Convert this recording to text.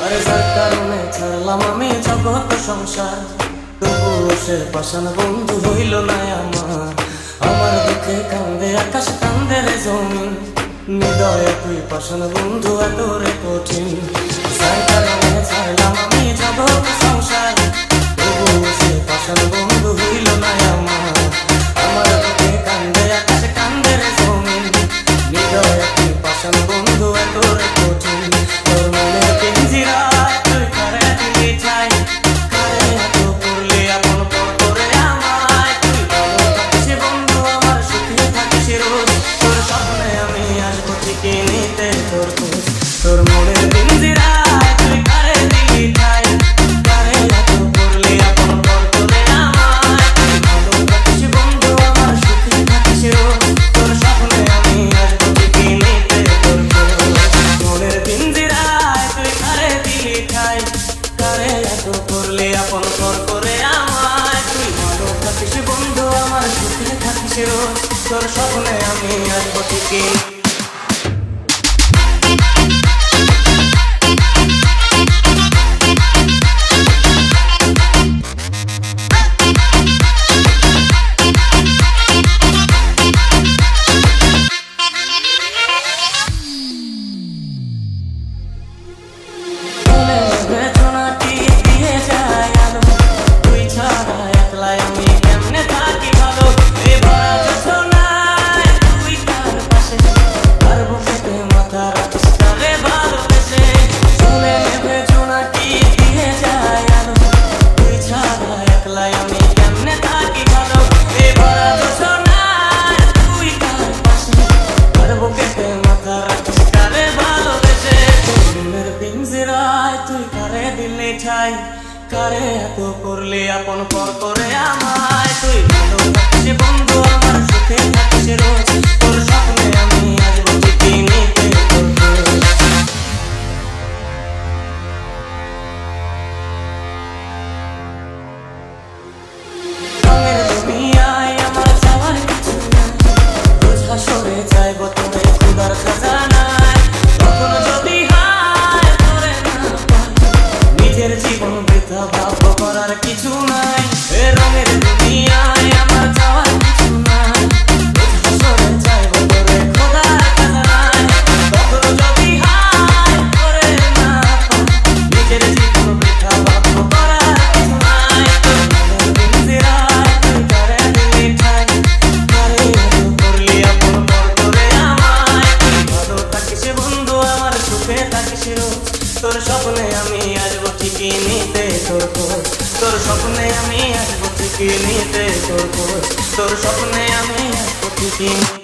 আরে যার কারণে ছাড়লাম আমি জগৎ সংসার, তবুও সে পাষাণ বন্ধু হইল না আমার। আমার দুঃখে কান্দে আকাশ কান্দে রে জমিন, হৃদয়ে তুই পাষাণ বন্ধু এত রে কঠিন। যার কারণে ছাড়লাম আমি জগৎ সংসার, তবুও সে পাষাণ বন্ধু হইল না আমার। আমার দুঃখে কান্দে আকাশ কান্দে রে জমিন, হৃদয়ে তুই পাষাণ বন্ধু এত রে কঠিন। তোর মনের পিঞ্জিরায় তুই কারে দিলি ঠাই, কারে এত করলি আপন পর করে আমায়। তুই ভালো থাকিস বন্ধু আমার, সুখে থাকিস রোজ, তোর স্বপ্নে আমি আসবো ঠিকই নিতে তোর খোঁজ। তোর মনের পিঞ্জিরায় তুই কারে দিলি ঠাই, কারে এত করলি আপন পর করে আমায়। তুই ভালো থাকিস বন্ধু আমার, সুখে থাকিস রোজ, তোর স্বপ্নে আমি আসবো ঠিকই নিতে তোর খোঁজ। মনের পিঞ্জিরায় তুই কারে দিলি ঠাই, কারে এত করলি আপন পর করে আমায়। তুই ভালো থাকিস বন্ধু আমার, সুখে থাকিস রোজ, তোর স্বপ্নে আমি আসবো ঠিকই। তুই কারে দিলি ঠাই, কারে এত করলি আপন পর করে আমায়। তুই ভালো থাকিস বন্ধু আমার, সুখে থাকিস রোজ, তোর স্বপ্নে আমি আসবো ঠিকই নিতে তোর খোঁজ। রঙের দুনিয়ায় আমার যাওয়ার কিছু নাই, রোজ হাসরে যাইবো তোরে খুদার খাজানায়। তখন যদি নিজের জীবন বৃথা ভাববো, করার কিছু নাই। এ রঙের দুনিয়ায় আমার যাওয়ার কিছু নাই, হাসরে যাইবো তোরে খোদার খাজানায়। তখন যদি হায় করে না নিজের জীবন বৃথা ভাববো, করার কিছু নাই। তোর পিঞ্জিরায় তুই কারে দিলি ঠাই, কারে এত করলি আপন পর করে আমায়। তুই ভালো থাকিস বন্ধু আমার, সুখে থাকিস রোজ, তোর স্বপ্নে আমি আসবো ঠিকই নিতে তোর খোঁজ। তোর স্বপ্নে আমি আসবো ঠিকই নিতে তোর খোঁজ, তোর স্বপ্নে আমি আসবো ঠিকই।